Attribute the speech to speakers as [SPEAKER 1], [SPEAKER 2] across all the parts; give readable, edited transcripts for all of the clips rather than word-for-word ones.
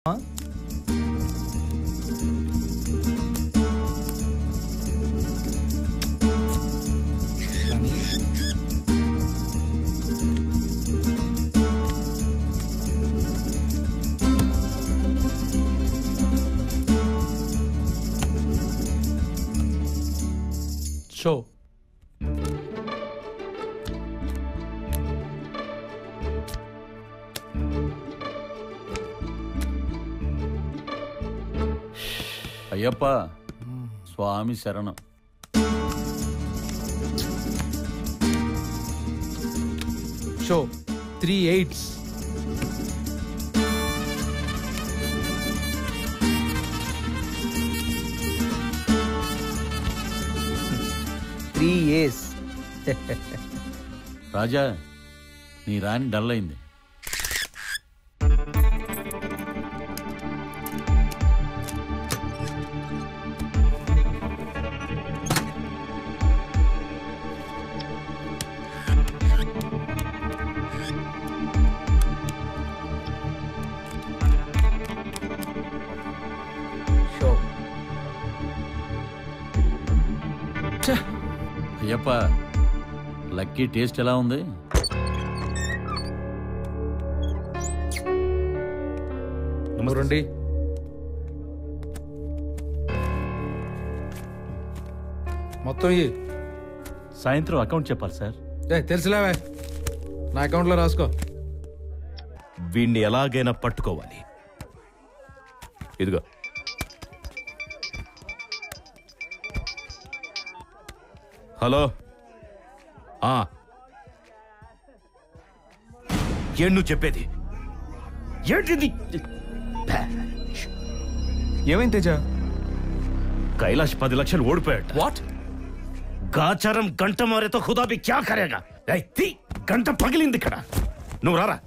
[SPEAKER 1] Show
[SPEAKER 2] Ayyappa స్వామి శరణం.
[SPEAKER 1] Show 3 8s.
[SPEAKER 2] రాజా నీ రాణి dull అయింది. అయ్యప్ప లక్కీ టేస్ట్ ఎలా ఉంది?
[SPEAKER 1] రండి. మొత్తం
[SPEAKER 2] సాయంత్రం అకౌంట్ చెప్పాలి సార్.
[SPEAKER 1] తెలుసులేవే, నా అకౌంట్లో రాసుకో.
[SPEAKER 3] వీణ్ణి ఎలాగైనా పట్టుకోవాలి. ఇదిగో హలో. ఏం నువ్వు చెప్పేది? ఏంటిది?
[SPEAKER 4] ఏమైంది తేజ?
[SPEAKER 3] కైలాష్ 10 లక్షలు ఓడిపోయాడు.
[SPEAKER 4] వాట్?
[SPEAKER 3] గాచారం గంట మారేతో ఖుదా భీ క్యా కరేగా. గంట పగిలింది ఇక్కడ. నువ్వు రారా.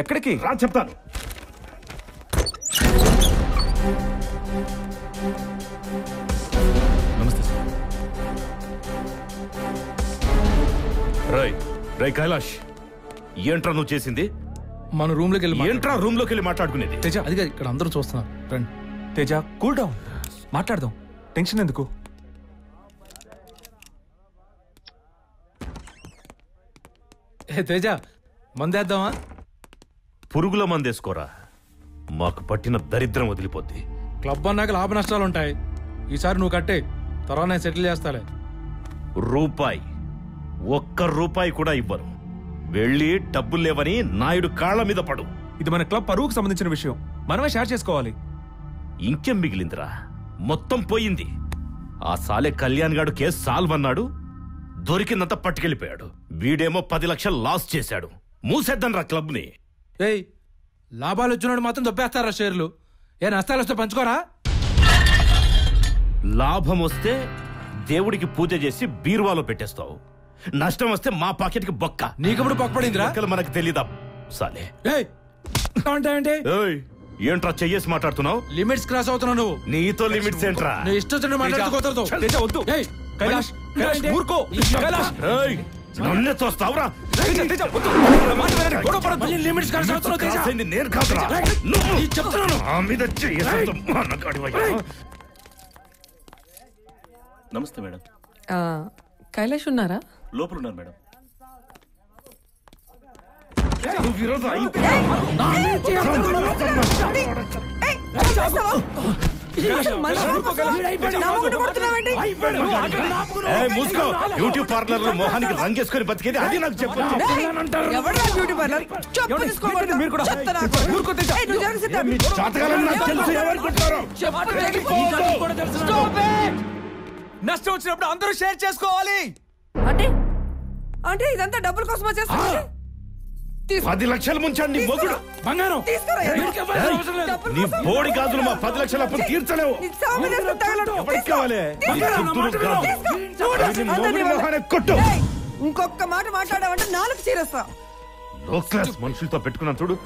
[SPEAKER 4] ఎక్కడికి
[SPEAKER 3] రా చెప్తాను.
[SPEAKER 4] నమస్తే సార్.
[SPEAKER 3] రై కైలాష్, ఏంట్రా నువ్వు చేసింది?
[SPEAKER 1] మన రూమ్ లోకి వెళ్ళి
[SPEAKER 3] ఏంట్రా రూమ్ లోకి వెళ్ళి మాట్లాడుకునేది?
[SPEAKER 1] తేజ, అది ఇక్కడ అందరూ చూస్తున్నారు. రండి
[SPEAKER 4] తేజ, కూల్ డౌన్, మాట్లాడదాం. టెన్షన్ ఎందుకు?
[SPEAKER 1] తేజ, మందేద్దామా?
[SPEAKER 3] పురుగుల మందేసుకోరా, మాకు పట్టిన దరిద్రం వదిలిపోద్ది.
[SPEAKER 1] క్లబ్ అన్నాక లాభ నష్టాలు ఉంటాయి. ఈసారి నువ్వు కట్టే, తర్వాత నేను సెటిల్ చేస్తాలే.
[SPEAKER 3] రూపాయి, ఒక్క రూపాయి కూడా ఇవ్వరు. వెళ్ళి డబ్బులు లేవని నాయుడు కాళ్ల మీద పడు.
[SPEAKER 4] ఇది మన క్లబ్ పరువుకు సంబంధించిన విషయం, మనమే షేర్ చేసుకోవాలి.
[SPEAKER 3] ఇంకేం మిగిలిందిరా? మొత్తం పోయింది. ఆ సాలే కళ్యాణ్ గాడు కేసు సాల్వ్ అన్నాడు, దొరికిందంతా పట్టుకెళ్ళిపోయాడు. వీడేమో 10 లక్షలు లాస్ చేశాడు. మూసేద్దాన్రా క్లబ్ ని.
[SPEAKER 1] ఏయ్, లాభాలు వచ్చినోడు మాత్రం దొబ్బేస్తారా షేర్లు? ఏ నష్టాలు వస్తే పంచుకోరా?
[SPEAKER 3] లాభం వస్తే దేవుడికి పూజ చేసి బీరువాలో పెట్టేస్తావు, నష్టం వస్తే మా పాకెట్ కి బొక్క.
[SPEAKER 1] నీకెప్పుడు పక్కపడిందిరా?
[SPEAKER 3] మనకు తెలీదా సాలే?
[SPEAKER 1] ఏయ్,
[SPEAKER 3] ఏంట్రా చెయ్యేసి మాట్లాడుతున్నావు?
[SPEAKER 1] లిమిట్స్ క్రాస్ అవుతున్నావు నువ్వు.
[SPEAKER 3] నీతో లిమిట్స్ ఏంట్రా?
[SPEAKER 1] నీ ఇష్టం మాట్లాడుకోవద్దు.
[SPEAKER 4] తేజ వద్దు. కైలాష్, కైలాష్ ఊరుకో. కైలాష్,
[SPEAKER 3] నన్నే తోస్తావురా?
[SPEAKER 1] లిమిట్స్ క్రాస్ అవుతున్నావు తేజ.
[SPEAKER 3] నేను కాదురా, నువ్వు చెప్తున్నాను. ఆ మీద చెయ్యేసి
[SPEAKER 2] నమస్తే మేడం.
[SPEAKER 5] కైలాష్ ఉన్నారా?
[SPEAKER 2] లోపల ఉన్నారు మేడం.
[SPEAKER 3] మూసుకో. బ్యూటీ పార్లర్ లో మొహానికి రంగేసుకొని బతికేది అది నాకు చెప్పు.
[SPEAKER 4] నష్టం వచ్చినప్పుడు అందరూ షేర్ చేసుకోవాలి.
[SPEAKER 5] అంటే అంటే ఇదంతా డబ్బుల కోసం వచ్చేస్తుంది.
[SPEAKER 3] 10 లక్షలు ముంచండి నీ మొగుడు.
[SPEAKER 1] బంగారం
[SPEAKER 3] నీ బోడి గాజులు మా 10 లక్షల అప్పు తీర్చలేవు. ఎవరికి కావాలి? కొట్టు.
[SPEAKER 5] ఇంకొక మాట మాట్లాడావంటే 4 చీరేస్తా.
[SPEAKER 3] లో క్లాస్ మనుషులతో పెట్టుకున్నా చూడు,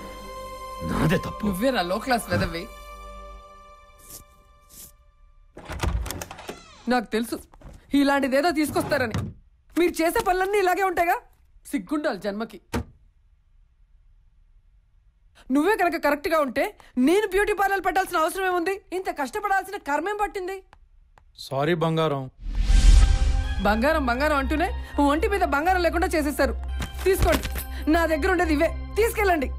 [SPEAKER 3] నాదే తప్పు.
[SPEAKER 5] నువ్వేరా లో క్లాస్ వెదవి. నాకు తెలుసు ఇలాంటిదేదో తీసుకొస్తారని. మీరు చేసే పనులన్నీ ఇలాగే ఉంటాయిగా. సిగ్గుండాలి జన్మకి. నువ్వే కనుక కరెక్ట్ గా ఉంటే నేను బ్యూటీ పార్లర్ పెట్టాల్సిన అవసరం ఏముంది? ఇంత కష్టపడాల్సిన కర్మేం పట్టింది?
[SPEAKER 1] సారీ బంగారం.
[SPEAKER 5] బంగారం బంగారం అంటూనే ఒంటి మీద బంగారం లేకుండా చేసేస్తారు. తీసుకోండి, నా దగ్గర ఉండేది ఇవే, తీసుకెళ్ళండి.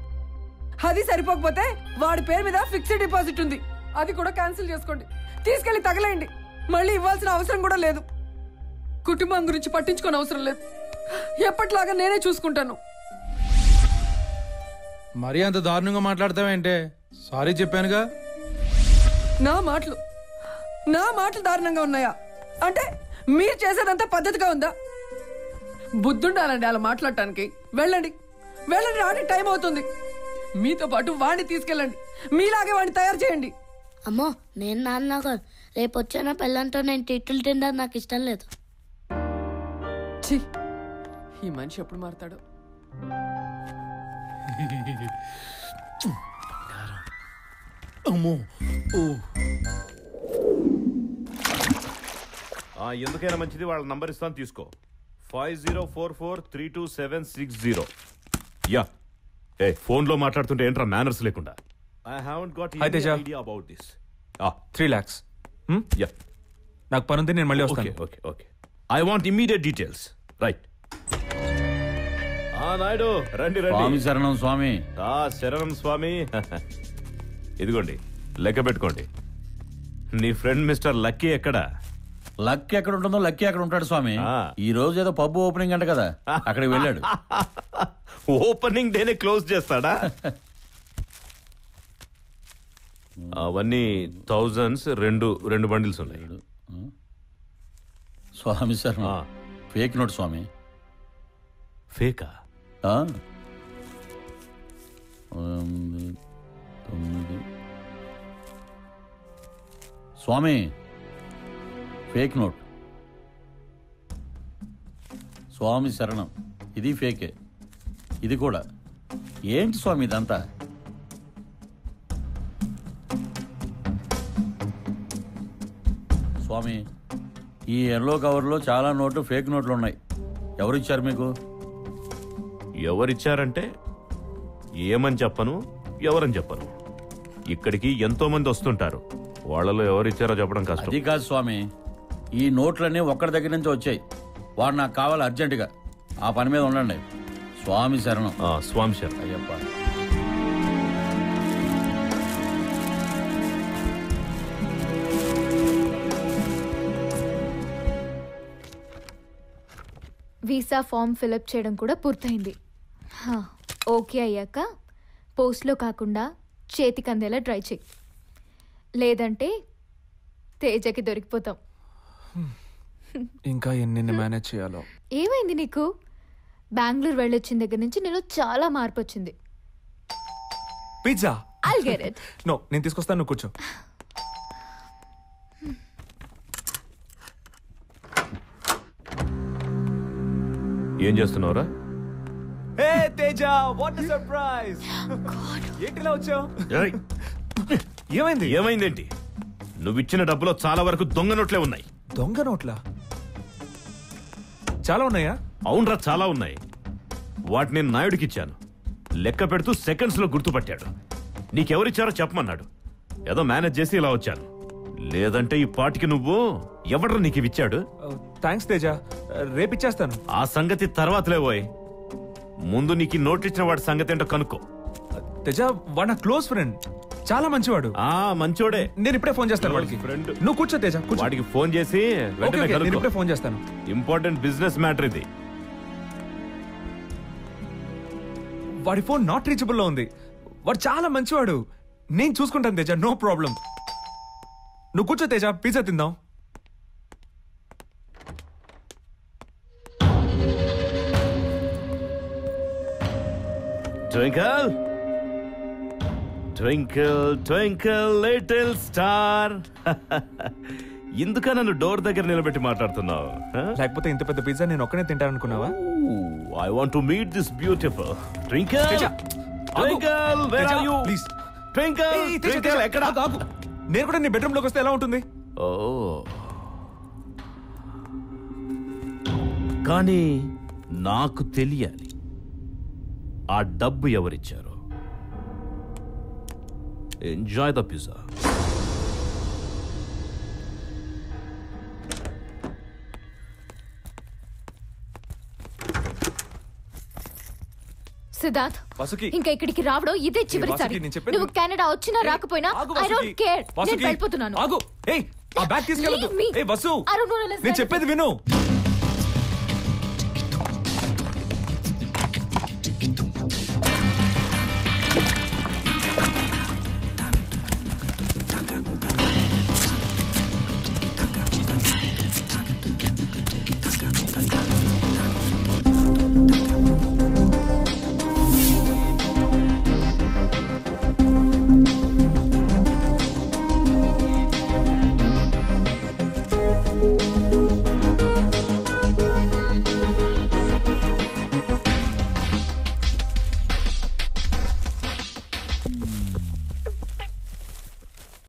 [SPEAKER 5] అది సరిపోకపోతే వాడి పేరు మీద ఫిక్స్డ్ డిపాజిట్ ఉంది, అది కూడా క్యాన్సిల్ చేసుకోండి. తీసుకెళ్లి తగలేయండి, మళ్ళీ ఇవ్వాల్సిన అవసరం కూడా లేదు. కుటుంబం గురించి పట్టించుకోని అవసరం లేదు, ఎప్పటిలాగా నేనే చూసుకుంటాను.
[SPEAKER 1] మరీ అంత దారుణంగా మాట్లాడతావేంటే? సారీ చెప్పానుగా.
[SPEAKER 5] నా మాటలు దారుణంగా ఉన్నాయా? అంటే మీరు చేసేదంతా పద్ధతిగా ఉందా? బుద్ధుండాలండి అలా మాట్లాడటానికి. వెళ్ళండి వెళ్ళండి, ఆడికి టైం అవుతుంది. మీతో పాటు వాడిని తీసుకెళ్ళండి, మీలాగే వాడిని తయారు చేయండి.
[SPEAKER 6] అమ్మో, నేను నాన్న రేపు వచ్చిన పిల్లలతో నేను తిట్లు తిందా నాకు ఇష్టం లేదు.
[SPEAKER 5] ఈ మనిషి ఎప్పుడు మారుతాడు?
[SPEAKER 3] ఎందుకైనా మంచిది, వాళ్ళ నంబర్ ఇస్తాను, తీసుకో. 5044327760. యా, ఏ ఫోన్ లో మాట్లాడుతుంటే ఏంట్రా మేనర్స్ లేకుండా? I haven't got any idea about this.
[SPEAKER 4] 3 lakhs.
[SPEAKER 3] Yeah,
[SPEAKER 4] నాకు పని ఉంది, నేను మళ్ళీ వస్తాను.
[SPEAKER 3] Okay okay, I want immediate details. Right. Naidu రండి రండి.
[SPEAKER 2] స్వామి శరణం స్వామి.
[SPEAKER 3] శరణం స్వామి. ఇదిగోండి, లెక్క పెట్టుకోండి. నీ ఫ్రెండ్ మిస్టర్ లక్కీ ఎక్కడ?
[SPEAKER 2] లక్కీ ఎక్కడ ఉంటుందో లక్కీ అక్కడ ఉంటాడు స్వామి. ఈ రోజు ఏదో పబ్ ఓపెనింగ్ అంట కదా, అక్కడికి వెళ్ళాడు.
[SPEAKER 3] ఓపెనింగ్ డేనే క్లోజ్ చేస్తాడా? అవన్నీ థౌజండ్స్, రెండు బండిల్స్ ఉన్నాయి.
[SPEAKER 2] స్వామి శరణం. ఫేక్ నోట్ స్వామి.
[SPEAKER 3] ఫేకా?
[SPEAKER 2] 9 స్వామి, ఫేక్ నోట్. స్వామి శరణం. ఇది ఫేకే, ఇది కూడా. ఏంటి స్వామి ఇదంతా? స్వామి, ఈ ఎల్లో కవర్లో చాలా నోట్లు, ఫేక్ నోట్లు ఉన్నాయి. ఎవరిచ్చారు మీకు?
[SPEAKER 3] ఎవరిచ్చారంటే ఏమని చెప్పను, ఎవరని చెప్పను. ఇక్కడికి ఎంతో మంది వస్తుంటారు, వాళ్ళలో ఎవరిచ్చారో చెప్పడం కష్టం.
[SPEAKER 2] అది కాదు స్వామి, ఈ నోట్లన్నీ ఒక్కడి దగ్గర నుంచి వచ్చాయి. వాడు నాకు కావాలి అర్జెంటుగా. ఆ పని మీద ఉండండి. స్వామి శరణం.
[SPEAKER 3] స్వామి శరణం.
[SPEAKER 2] అయ్యప్ప.
[SPEAKER 7] వీసా ఫామ్ ఫిలప్ చేయడం కూడా పూర్తయింది. ఓకే అయ్యాక పోస్ట్లో కాకుండా చేతికి అందేలా ట్రై చేయి, లేదంటే తేజకి దొరికిపోతాం.
[SPEAKER 4] ఇంకా ఎన్ని మేనేజ్ చేయాలో.
[SPEAKER 7] ఏమైంది నీకు? బెంగళూరు వెళ్ళొచ్చిన దగ్గర నుంచి నేను చాలా మార్పు వచ్చింది.
[SPEAKER 4] Pizza.
[SPEAKER 7] I'll get it.
[SPEAKER 4] No, నేను తీసుకొస్తాను, నువ్వు కూర్చో.
[SPEAKER 3] ఏం చేస్తున్నావురా?
[SPEAKER 4] హే తేజ, వాట్ ఎ సర్ప్రైజ్. ఏంటిలా వచ్చావు? ఏమైంది?
[SPEAKER 3] ఏమైందేంటి? నువ్విచ్చిన డబ్బులో చాలా వరకు దొంగ నోట్లే ఉన్నాయి.
[SPEAKER 4] దొంగ నోట్లా? చాలా ఉన్నాయా?
[SPEAKER 3] అవునరా, చాలా ఉన్నాయి. వాటిని నేను నాయుడికి ఇచ్చాను. లెక్క పెడుతూ సెకండ్స్ లో గుర్తుపట్టాడు. నీకెవరిచ్చారో చెప్పమన్నాడు. ఏదో మేనేజ్ చేసి ఇలా వచ్చాను. లేదంటే ఈ పాటికి నువ్వు ఎవడ్రా నీకు ఇచ్చాడు?
[SPEAKER 4] థ్యాంక్స్ తేజ, రేపిచ్చేస్తాను.
[SPEAKER 3] ఆ సంగతి తర్వాతలే పోయి, ముందు నీకు నోట్ ఇచ్చిన వాడి సంగతి ఏంటో కనుక్కో.
[SPEAKER 4] తేజ, వాడు నా క్లోజ్ ఫ్రెండ్, చాలా మంచివాడు.
[SPEAKER 3] మంచోడే.
[SPEAKER 4] నేను ఇప్పుడే ఫోన్ చేస్తాను వాడికి.
[SPEAKER 3] ఫ్రెండ్.
[SPEAKER 4] నువ్వు కూర్చో తేజ, కూర్చో.
[SPEAKER 3] వాడికి ఫోన్ చేసి వెంటనే
[SPEAKER 4] నేను
[SPEAKER 3] కనుక్కో.
[SPEAKER 4] ఇప్పుడే ఫోన్ చేస్తాను.
[SPEAKER 3] ఇంపార్టెంట్ బిజినెస్ మ్యాటర్ ఇది.
[SPEAKER 4] వాడి ఫోన్ నాట్ రీచబుల్ లో ఉంది. వాడు చాలా మంచివాడు, నేను చూసుకుంటాను తేజ, నో ప్రాబ్లం. నువ్వు కూర్చో తేజ, పిజ్జా తిందాం.
[SPEAKER 3] Twinkle, twinkle, twinkle, little star. ఎందుక నన్ను డోర్ దగ్గర నిలబెట్టి మాట్లాడుతున్నావు?
[SPEAKER 4] లేకపోతే ఇంత పెద్ద పిజ్జా నేను ఒక్కనే తింటాననుకున్నావా?
[SPEAKER 3] I want to meet this beautiful Twinkle. Twinkle, where are you?
[SPEAKER 4] Please.
[SPEAKER 3] Twinkle, Twinkle, ఎక్కడ?
[SPEAKER 4] నేను కూడా నీ బెడ్రూమ్ లోకి వస్తే ఎలా ఉంటుంది?
[SPEAKER 3] కానీ నాకు తెలియాలి, ఆ డబ్బు ఎవరిచ్చారో.
[SPEAKER 4] Enjoy the pizza.
[SPEAKER 7] Siddharth,
[SPEAKER 4] Vasuki.
[SPEAKER 7] ఇంకా ఇక్కడికి రావడం ఇదే చివరిసారి.
[SPEAKER 4] వాసుకి, నేను చెప్పేది
[SPEAKER 7] నువ్వు కెనడా వచ్చినా రాకపోయినా
[SPEAKER 4] ఆగు
[SPEAKER 7] ఐ
[SPEAKER 4] వాసుకి.
[SPEAKER 7] Don't care. నేను
[SPEAKER 4] వాసుకి,
[SPEAKER 7] వెళ్ళిపోతున్నాను.
[SPEAKER 4] ఆగు. ఏయ్, ఆ బ్యాగ్ తీసుకెళ్ళదు.
[SPEAKER 7] Leave me.
[SPEAKER 4] ఏయ్ Vasu,
[SPEAKER 7] I don't wanna listen.
[SPEAKER 4] నేను చెప్పేది విను.